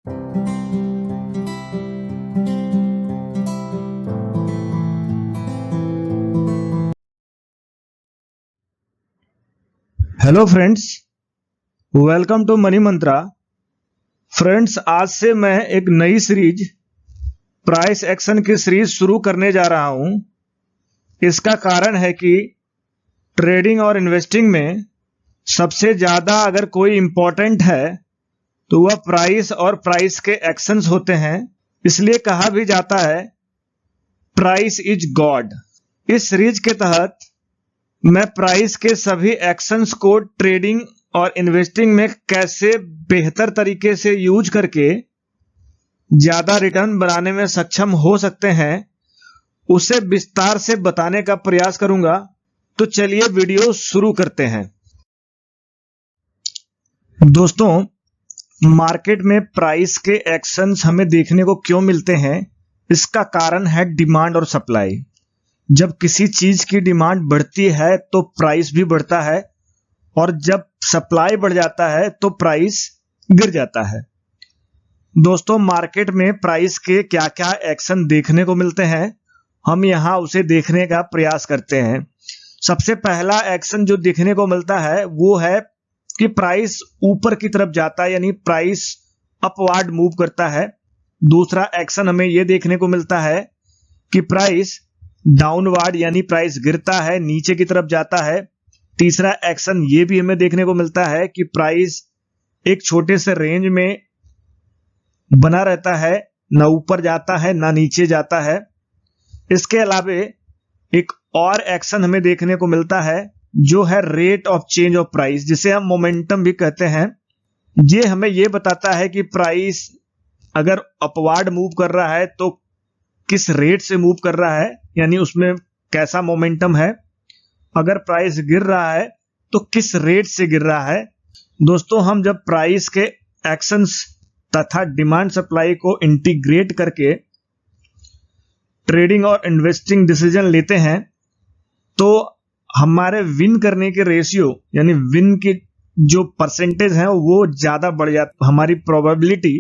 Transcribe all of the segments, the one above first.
Hello friends, welcome to Money Mantra. Friends, आज से मैं एक नई सीरीज प्राइस एक्शन की सीरीज शुरू करने जा रहा हूं। इसका कारण है कि ट्रेडिंग और इन्वेस्टिंग में सबसे ज्यादा अगर कोई इंपॉर्टेंट है तो वह प्राइस और प्राइस के एक्शंस होते हैं। इसलिए कहा भी जाता है प्राइस इज गॉड। इस सीरीज के तहत मैं प्राइस के सभी एक्शंस को ट्रेडिंग और इन्वेस्टिंग में कैसे बेहतर तरीके से यूज करके ज्यादा रिटर्न बनाने में सक्षम हो सकते हैं, उसे विस्तार से बताने का प्रयास करूंगा। तो चलिए वीडियो शुरू करते हैं। दोस्तों, मार्केट में प्राइस के एक्शंस हमें देखने को क्यों मिलते हैं? इसका कारण है डिमांड और सप्लाई। जब किसी चीज की डिमांड बढ़ती है तो प्राइस भी बढ़ता है, और जब सप्लाई बढ़ जाता है तो प्राइस गिर जाता है। दोस्तों, मार्केट में प्राइस के क्या क्या एक्शन देखने को मिलते हैं, हम यहां उसे देखने का प्रयास करते हैं। सबसे पहला एक्शन जो देखने को मिलता है वो है कि प्राइस ऊपर की तरफ जाता है, यानी प्राइस अपवार्ड मूव करता है। दूसरा एक्शन हमें यह देखने को मिलता है कि प्राइस डाउनवर्ड यानी प्राइस गिरता है, नीचे की तरफ जाता है। तीसरा एक्शन ये भी हमें देखने को मिलता है कि प्राइस एक छोटे से रेंज में बना रहता है, ना ऊपर जाता है ना नीचे जाता है। इसके अलावा एक और एक्शन हमें देखने को मिलता है जो है rate of change of price, जिसे हम मोमेंटम भी कहते हैं। ये हमें यह बताता है कि प्राइस अगर अपवार्ड मूव कर रहा है तो किस रेट से मूव कर रहा है, यानी उसमें कैसा मोमेंटम है। अगर प्राइस गिर रहा है तो किस रेट से गिर रहा है। दोस्तों, हम जब प्राइस के एक्शंस तथा डिमांड सप्लाई को इंटीग्रेट करके ट्रेडिंग और इन्वेस्टिंग डिसीजन लेते हैं तो हमारे विन करने के रेशियो यानी विन की जो परसेंटेज है वो ज्यादा बढ़ जाती, हमारी प्रोबेबिलिटी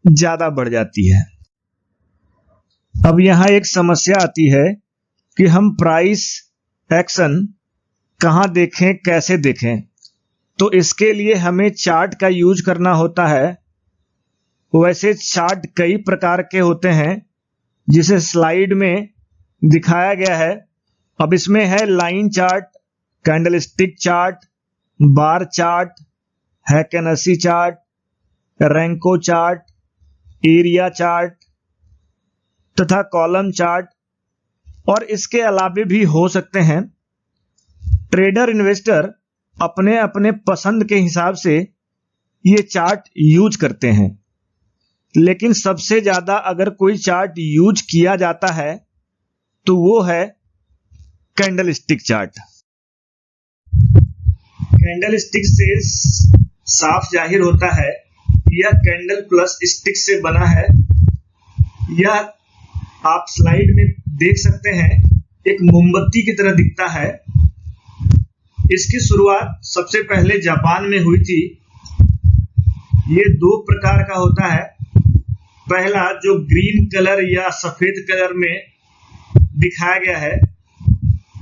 ज्यादा बढ़ जाती है। अब यहां एक समस्या आती है कि हम प्राइस एक्शन कहां देखें, कैसे देखें। तो इसके लिए हमें चार्ट का यूज करना होता है। वैसे चार्ट कई प्रकार के होते हैं जिसे स्लाइड में दिखाया गया है। अब इसमें है line chart, candlestick chart, bar chart, Heikin Ashi chart, Renko chart, area chart तथा कॉलम चार्ट, और इसके अलावे भी हो सकते हैं। ट्रेडर इन्वेस्टर अपने अपने पसंद के हिसाब से ये चार्ट यूज करते हैं, लेकिन सबसे ज्यादा अगर कोई चार्ट यूज किया जाता है तो वो है कैंडलस्टिक चार्ट। कैंडलस्टिक से साफ जाहिर होता है यह कैंडल प्लस स्टिक से बना है। यह आप स्लाइड में देख सकते हैं, एक मोमबत्ती की तरह दिखता है। इसकी शुरुआत सबसे पहले जापान में हुई थी। ये दो प्रकार का होता है। पहला जो ग्रीन कलर या सफेद कलर में दिखाया गया है,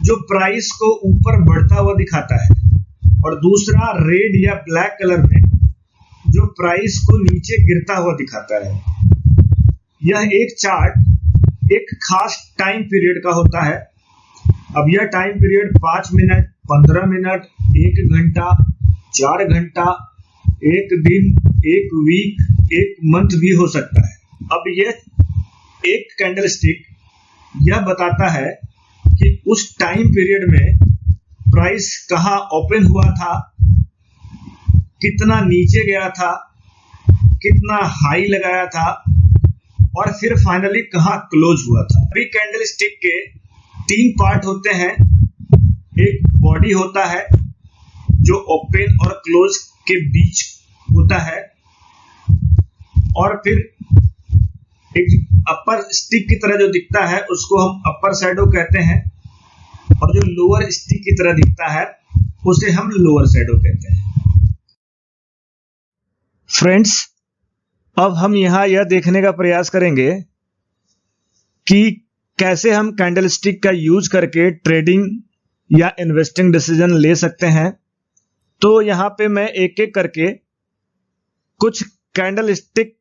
जो प्राइस को ऊपर बढ़ता हुआ दिखाता है, और दूसरा रेड या ब्लैक कलर में जो प्राइस को नीचे गिरता हुआ दिखाता है। यह एक चार्ट एक खास टाइम पीरियड का होता है। अब यह टाइम पीरियड 5 मिनट, 15 मिनट, 1 घंटा, 4 घंटा, 1 दिन, 1 वीक, 1 मंथ भी हो सकता है। अब यह एक कैंडलस्टिक यह बताता है कि उस टाइम पीरियड में प्राइस कहां ओपन हुआ था, कितना नीचे गया था, कितना हाई लगाया था, और फिर फाइनली कहां क्लोज हुआ था। अभी कैंडलस्टिक के 3 पार्ट होते हैं। एक बॉडी होता है जो ओपन और क्लोज के बीच होता है, और फिर एक अपर स्टिक की तरह जो दिखता है उसको हम अपर शैडो कहते हैं, और जो लोअर स्टिक की तरह दिखता है उसे हम लोअर शैडो कहते हैं। फ्रेंड्स, अब हम यहां यह देखने का प्रयास करेंगे कि कैसे हम कैंडलस्टिक का यूज करके ट्रेडिंग या इन्वेस्टिंग डिसीजन ले सकते हैं। तो यहां पे मैं एक एक करके कुछ कैंडलस्टिक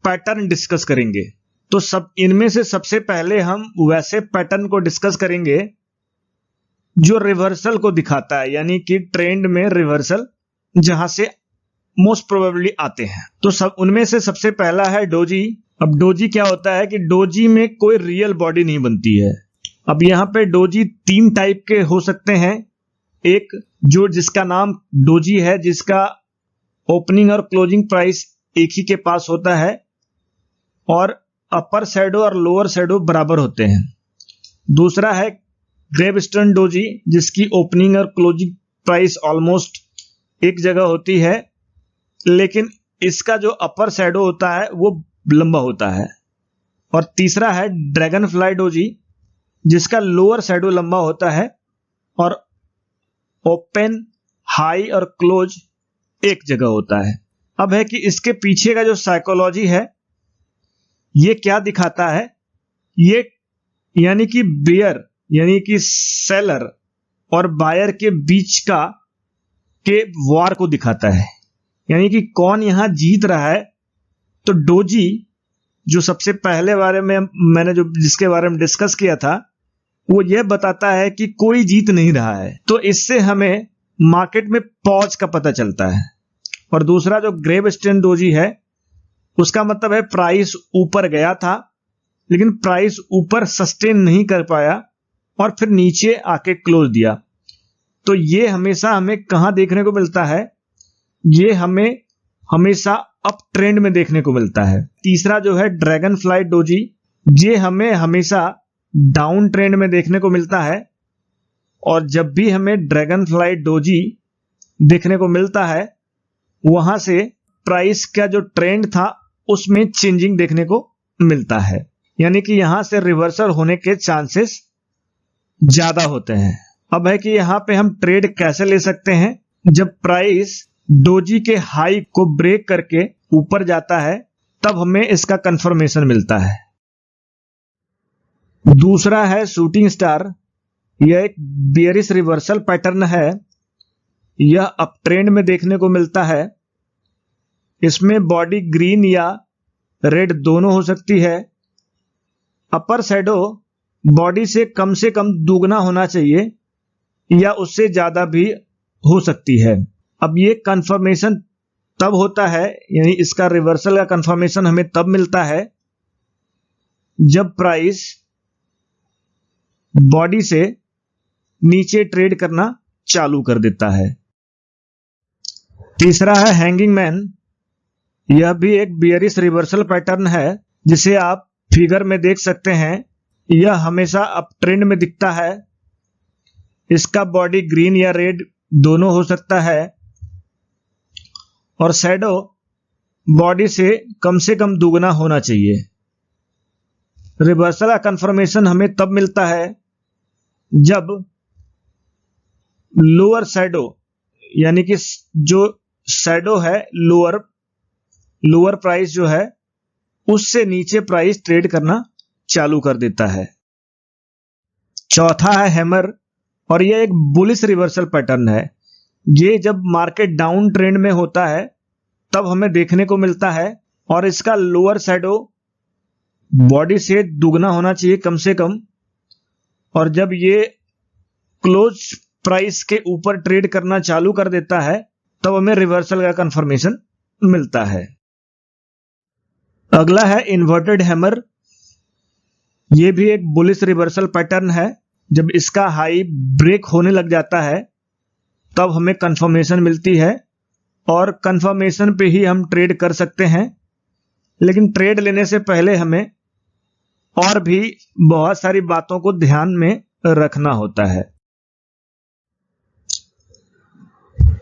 पैटर्न डिस्कस करेंगे। तो सब इनमें से सबसे पहले हम वैसे पैटर्न को डिस्कस करेंगे जो रिवर्सल को दिखाता है, यानी कि ट्रेंड में रिवर्सल जहां से मोस्ट प्रोबेबली आते हैं। तो सब उनमें से सबसे पहला है डोजी। अब डोजी क्या होता है कि डोजी में कोई रियल बॉडी नहीं बनती है। अब यहां पे डोजी 3 टाइप के हो सकते हैं। एक जो जिसका नाम डोजी है, जिसका ओपनिंग और क्लोजिंग प्राइस एक ही के पास होता है और अपर शैडो और लोअर शैडो बराबर होते हैं। दूसरा है ग्रेवस्टोन डोजी, जिसकी ओपनिंग और क्लोजिंग प्राइस ऑलमोस्ट एक जगह होती है, लेकिन इसका जो अपर शैडो होता है वो लंबा होता है। और तीसरा है ड्रैगन फ्लाई डोजी, जिसका लोअर शैडो लंबा होता है और ओपन, हाई और क्लोज एक जगह होता है। अब है कि इसके पीछे का जो साइकोलॉजी है ये क्या दिखाता है, ये यानी कि बेयर यानी कि सेलर और बायर के बीच का के वॉर को दिखाता है, यानी कि कौन यहां जीत रहा है। तो डोजी जो सबसे पहले बारे में मैंने जो जिसके बारे में डिस्कस किया था वो यह बताता है कि कोई जीत नहीं रहा है, तो इससे हमें मार्केट में पॉज का पता चलता है। और दूसरा जो ग्रेवस्टोन डोजी है उसका मतलब है प्राइस ऊपर गया था लेकिन प्राइस ऊपर सस्टेन नहीं कर पाया और फिर नीचे आके क्लोज दिया। तो ये हमेशा हमें कहां देखने को मिलता है, ये हमें हमेशा अप ट्रेंड में देखने को मिलता है। तीसरा जो है ड्रैगन फ्लाई डोजी, ये हमें हमेशा डाउन ट्रेंड में देखने को मिलता है। और जब भी हमें ड्रैगन फ्लाई डोजी देखने को मिलता है वहां से प्राइस का जो ट्रेंड था उसमें चेंजिंग देखने को मिलता है, यानी कि यहां से रिवर्सल होने के चांसेस ज्यादा होते हैं। अब है कि यहां पे हम ट्रेड कैसे ले सकते हैं, जब प्राइस डोजी के हाई को ब्रेक करके ऊपर जाता है तब हमें इसका कंफर्मेशन मिलता है। दूसरा है शूटिंग स्टार, यह एक बेयरिश रिवर्सल पैटर्न है, यह अप ट्रेंड में देखने को मिलता है। इसमें बॉडी ग्रीन या रेड दोनों हो सकती है। अपर शैडो बॉडी से कम दुगना होना चाहिए या उससे ज्यादा भी हो सकती है। अब ये कंफर्मेशन तब होता है, यानी इसका रिवर्सल का कंफर्मेशन हमें तब मिलता है जब प्राइस बॉडी से नीचे ट्रेड करना चालू कर देता है। तीसरा है हैंगिंग मैन, यह भी एक बेयरिश रिवर्सल पैटर्न है जिसे आप फिगर में देख सकते हैं। यह हमेशा अप ट्रेंड में दिखता है। इसका बॉडी ग्रीन या रेड दोनों हो सकता है और शैडो बॉडी से कम दुगना होना चाहिए। रिवर्सल का कंफर्मेशन हमें तब मिलता है जब लोअर शैडो यानी कि जो शैडो है लोअर प्राइस जो है उससे नीचे प्राइस ट्रेड करना चालू कर देता है। चौथा है हैमर, और यह एक बुलिश रिवर्सल पैटर्न है। ये जब मार्केट डाउन ट्रेंड में होता है तब हमें देखने को मिलता है और इसका लोअर शैडो बॉडी से दुगना होना चाहिए कम से कम, और जब ये क्लोज प्राइस के ऊपर ट्रेड करना चालू कर देता है तब हमें रिवर्सल का कंफर्मेशन मिलता है। अगला है इन्वर्टेड हैमर, यह भी एक बुलिश रिवर्सल पैटर्न है। जब इसका हाई ब्रेक होने लग जाता है तब हमें कंफर्मेशन मिलती है और कंफर्मेशन पे ही हम ट्रेड कर सकते हैं, लेकिन ट्रेड लेने से पहले हमें और भी बहुत सारी बातों को ध्यान में रखना होता है।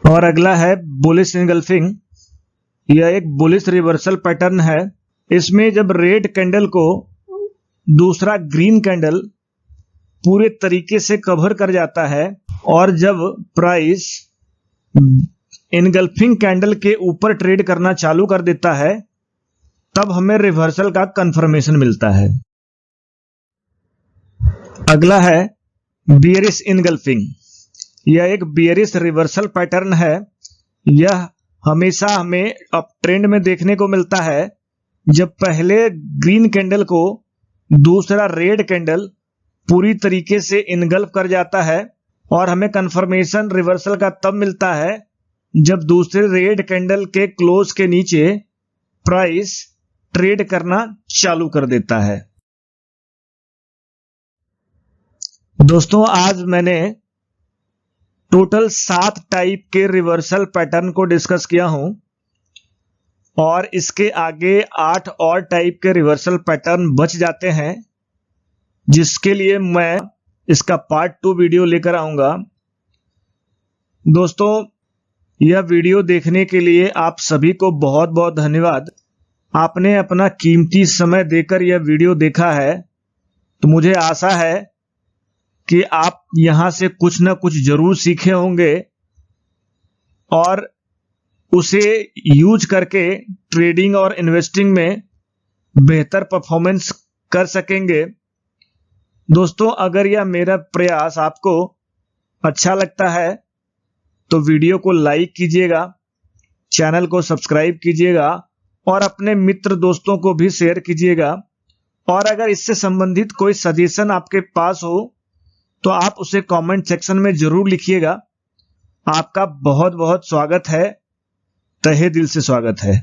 और अगला है बुलिश इंगल्फिंग, यह एक बुलिश रिवर्सल पैटर्न है। इसमें जब रेड कैंडल को दूसरा ग्रीन कैंडल पूरे तरीके से कवर कर जाता है और जब प्राइस इनगल्फिंग कैंडल के ऊपर ट्रेड करना चालू कर देता है तब हमें रिवर्सल का कंफर्मेशन मिलता है। अगला है बियरिश इनगल्फिंग। यह एक बियरिश रिवर्सल पैटर्न है। यह हमेशा हमें अप ट्रेंड में देखने को मिलता है जब पहले ग्रीन कैंडल को दूसरा रेड कैंडल पूरी तरीके से इनगल्फ कर जाता है, और हमें कंफर्मेशन रिवर्सल का तब मिलता है जब दूसरे रेड कैंडल के क्लोज के नीचे प्राइस ट्रेड करना चालू कर देता है। दोस्तों, आज मैंने टोटल 7 टाइप के रिवर्सल पैटर्न को डिस्कस किया हूं, और इसके आगे 8 और टाइप के रिवर्सल पैटर्न बच जाते हैं, जिसके लिए मैं इसका पार्ट 2 वीडियो लेकर आऊंगा। दोस्तों, यह वीडियो देखने के लिए आप सभी को बहुत बहुत धन्यवाद। आपने अपना कीमती समय देकर यह वीडियो देखा है, तो मुझे आशा है कि आप यहां से कुछ ना कुछ जरूर सीखे होंगे और उसे यूज करके ट्रेडिंग और इन्वेस्टिंग में बेहतर परफॉर्मेंस कर सकेंगे। दोस्तों, अगर यह मेरा प्रयास आपको अच्छा लगता है तो वीडियो को लाइक कीजिएगा, चैनल को सब्सक्राइब कीजिएगा और अपने मित्र दोस्तों को भी शेयर कीजिएगा। और अगर इससे संबंधित कोई सजेशन आपके पास हो तो आप उसे कमेंट सेक्शन में जरूर लिखिएगा। आपका बहुत बहुत स्वागत है, तहे दिल से स्वागत है।